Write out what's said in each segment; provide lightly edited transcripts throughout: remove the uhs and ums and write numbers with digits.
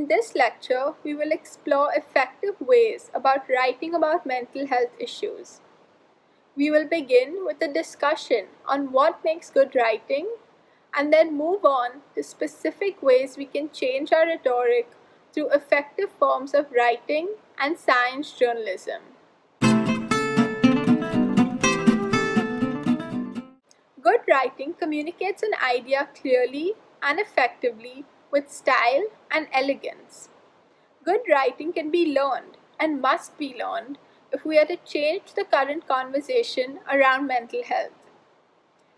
this lecture, we will explore effective ways about writing about mental health issues. We will begin with a discussion on what makes good writing, and then move on to specific ways we can change our rhetoric through effective forms of writing and science journalism. Good writing communicates an idea clearly and effectively with style and elegance. Good writing can be learned and must be learned if we are to change the current conversation around mental health.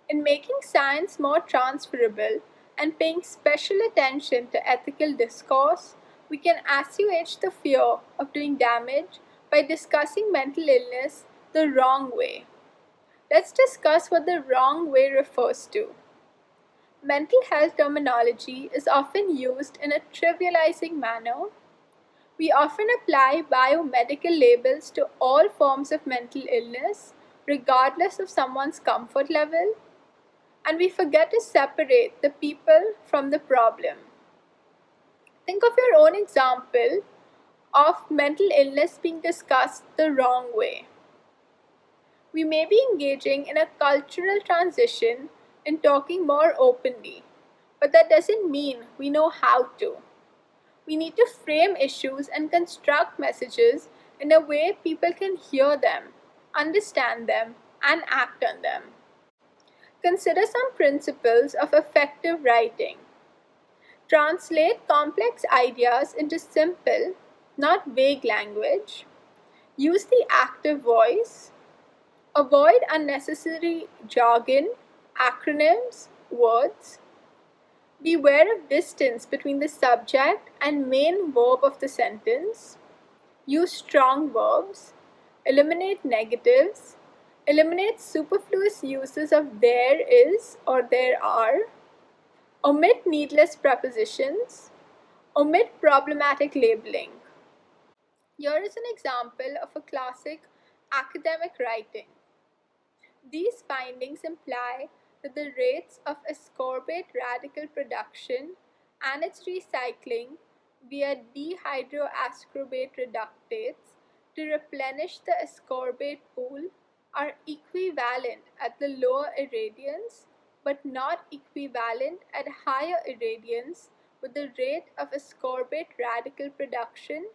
In making science more transferable and paying special attention to ethical discourse, we can assuage the fear of doing damage by discussing mental illness the wrong way. Let's discuss what the wrong way refers to. Mental health terminology is often used in a trivializing manner. We often apply biomedical labels to all forms of mental illness, regardless of someone's comfort level, and we forget to separate the people from the problem. Think of your own example of mental illness being discussed the wrong way. We may be engaging in a cultural transition and talking more openly, but that doesn't mean we know how to. We need to frame issues and construct messages in a way people can hear them, understand them, and act on them. Consider some principles of effective writing. Translate complex ideas into simple, not vague language. Use the active voice. Avoid unnecessary jargon, acronyms, words. Beware of distance between the subject and main verb of the sentence. Use strong verbs. Eliminate negatives. Eliminate superfluous uses of there is or there are. Omit needless prepositions. Omit problematic labeling. Here is an example of a classic academic writing. These findings imply that the rates of ascorbate radical production and its recycling via dehydroascorbate reductases to replenish the ascorbate pool are equivalent at the lower irradiance, but not equivalent at higher irradiance, with the rate of ascorbate radical production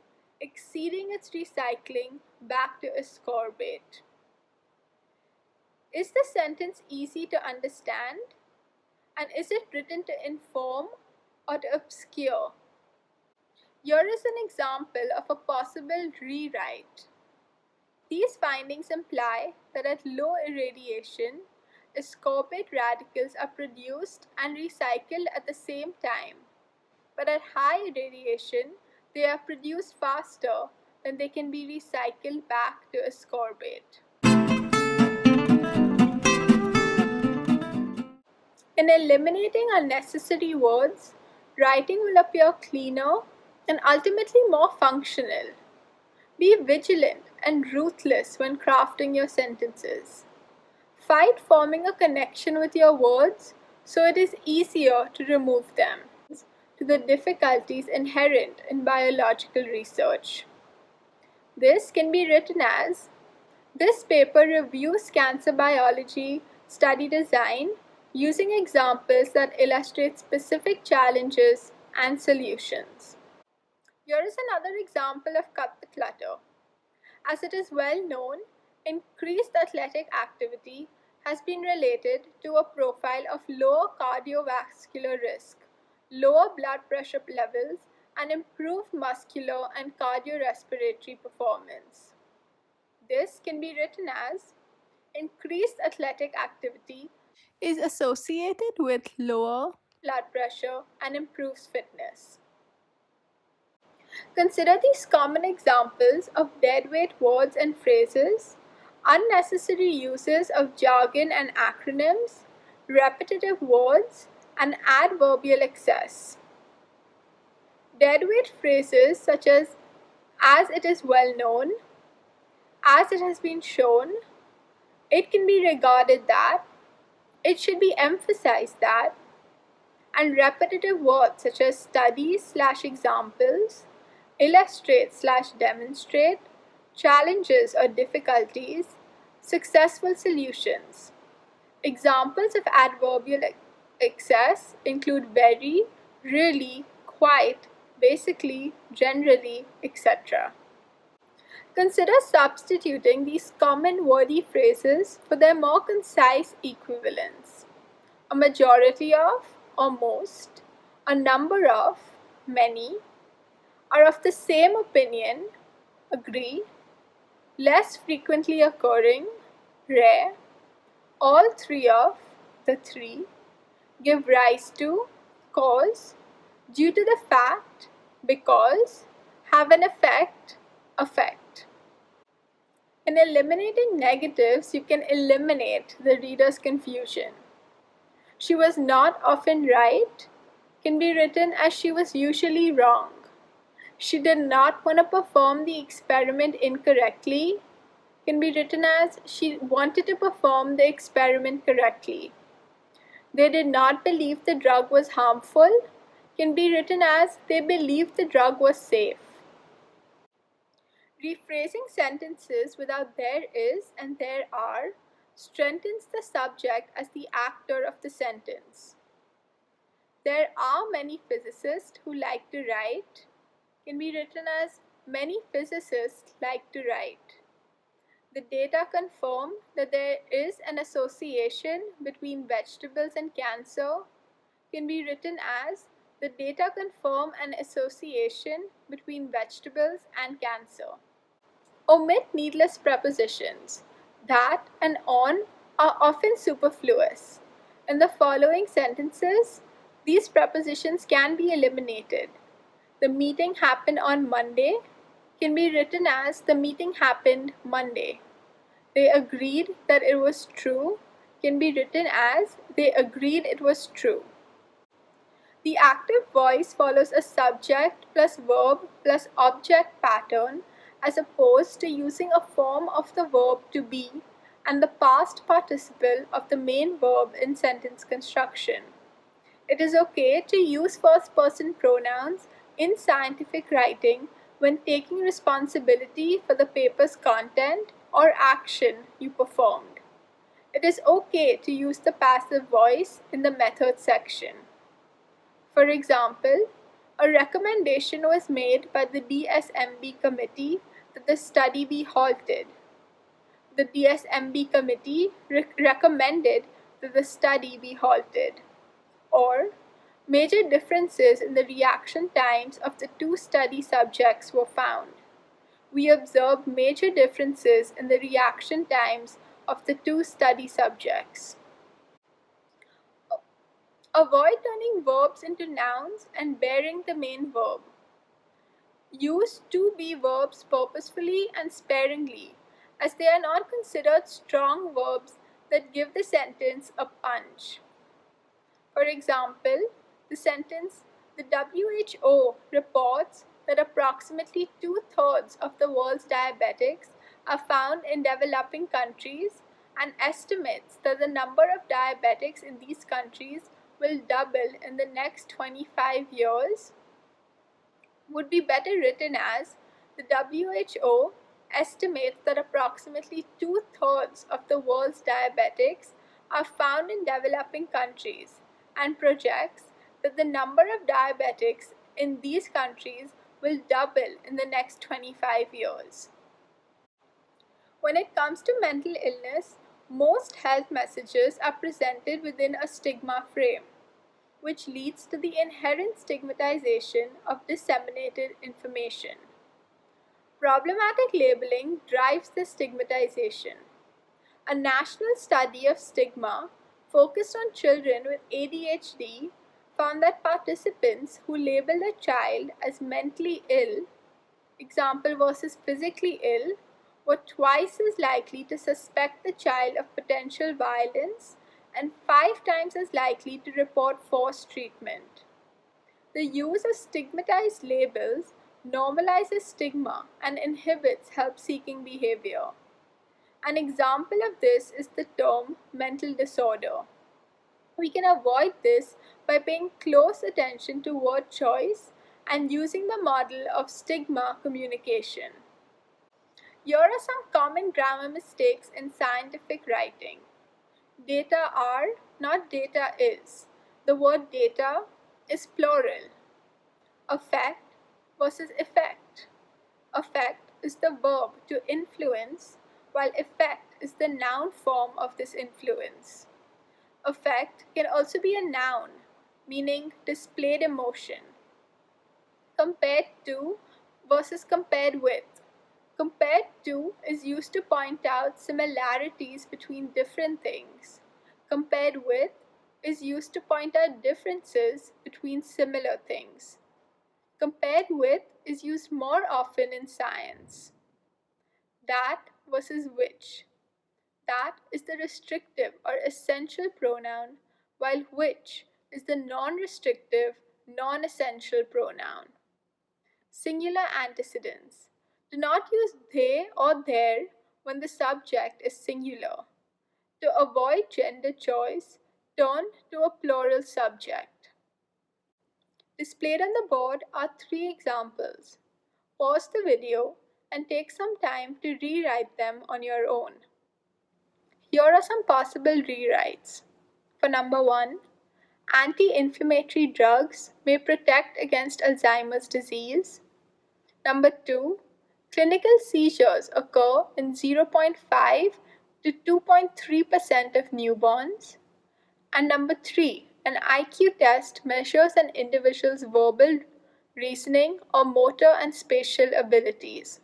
exceeding its recycling back to ascorbate. Is the sentence easy to understand? And is it written to inform or to obscure? Here is an example of a possible rewrite. These findings imply that at low irradiation, ascorbate radicals are produced and recycled at the same time, but at high irradiation, they are produced faster than they can be recycled back to ascorbate. In eliminating unnecessary words, writing will appear cleaner and ultimately more functional. Be vigilant and ruthless when crafting your sentences. Fight forming a connection with your words so it is easier to remove them, to the difficulties inherent in biological research. This can be written as, this paper reviews cancer biology study design using examples that illustrate specific challenges and solutions. Here is another example of cut the clutter. As it is well known, increased athletic activity has been related to a profile of lower cardiovascular risk, lower blood pressure levels, and improved muscular and cardiorespiratory performance. This can be written as, increased athletic activity is associated with lower blood pressure and improves fitness. Consider these common examples of deadweight words and phrases, unnecessary uses of jargon and acronyms, repetitive words, and adverbial excess. Deadweight phrases such as it is well known, as it has been shown, it can be regarded that, it should be emphasized that, and repetitive words such as study/examples, illustrate/demonstrate, challenges or difficulties, successful solutions. Examples of adverbial excess include very, really, quite, basically, generally, etc. Consider substituting these common wordy phrases for their more concise equivalents. A majority of, or most, a number of, many, are of the same opinion, agree, less frequently occurring, rare, all three of, the three, give rise to, cause, due to the fact, because, have an effect, affect. In eliminating negatives, you can eliminate the reader's confusion. She was not often right can be written as she was usually wrong. She did not want to perform the experiment incorrectly can be written as she wanted to perform the experiment correctly. They did not believe the drug was harmful can be written as they believed the drug was safe. Rephrasing sentences without there is and there are strengthens the subject as the actor of the sentence. There are many physicists who like to write can be written as many physicists like to write. The data confirm that there is an association between vegetables and cancer can be written as the data confirm an association between vegetables and cancer. Omit needless prepositions. That and on are often superfluous. In the following sentences, these prepositions can be eliminated. The meeting happened on Monday can be written as the meeting happened Monday. They agreed that it was true can be written as they agreed it was true. The active voice follows a subject plus verb plus object pattern as opposed to using a form of the verb to be and the past participle of the main verb in sentence construction. It is okay to use first person pronouns in scientific writing when taking responsibility for the paper's content or action you performed. It is okay to use the passive voice in the method section. For example, a recommendation was made by the DSMB committee that the study be halted. The DSMB committee recommended that the study be halted. Or, major differences in the reaction times of the two study subjects were found. We observed major differences in the reaction times of the two study subjects. Avoid turning verbs into nouns and bearing the main verb. Use to be verbs purposefully and sparingly, as they are not considered strong verbs that give the sentence a punch. For example, the sentence, the WHO reports that approximately 2/3 of the world's diabetics are found in developing countries and estimates that the number of diabetics in these countries will double in the next 25 years would be better written as the WHO estimates that approximately 2/3 of the world's diabetics are found in developing countries and projects that the number of diabetics in these countries will double in the next 25 years. When it comes to mental illness, most health messages are presented within a stigma frame, which leads to the inherent stigmatization of disseminated information. Problematic labeling drives this stigmatization. A national study of stigma focused on children with ADHD found that participants who labeled a child as mentally ill, example versus physically ill, were twice as likely to suspect the child of potential violence and 5 times as likely to report forced treatment. The use of stigmatized labels normalizes stigma and inhibits help-seeking behavior. An example of this is the term mental disorder. We can avoid this by paying close attention to word choice and using the model of stigma communication. Here are some common grammar mistakes in scientific writing. Data are, not data is. The word data is plural. Affect versus effect. Affect is the verb to influence, while effect is the noun form of this influence. Affect can also be a noun, meaning displayed emotion. Compared to versus compared with. Compared to is used to point out similarities between different things. Compared with is used to point out differences between similar things. Compared with is used more often in science. That versus which. That is the restrictive or essential pronoun, while which is the non-restrictive, non-essential pronoun. Singular antecedents. Do not use they or their when the subject is singular. To avoid gender choice, turn to a plural subject. Displayed on the board are 3 examples. Pause the video and take some time to rewrite them on your own. Here are some possible rewrites. For number 1, anti-inflammatory drugs may protect against Alzheimer's disease. Number 2, clinical seizures occur in 0.5 to 2.3% of newborns. And number 3, an IQ test measures an individual's verbal, reasoning, or motor and spatial abilities.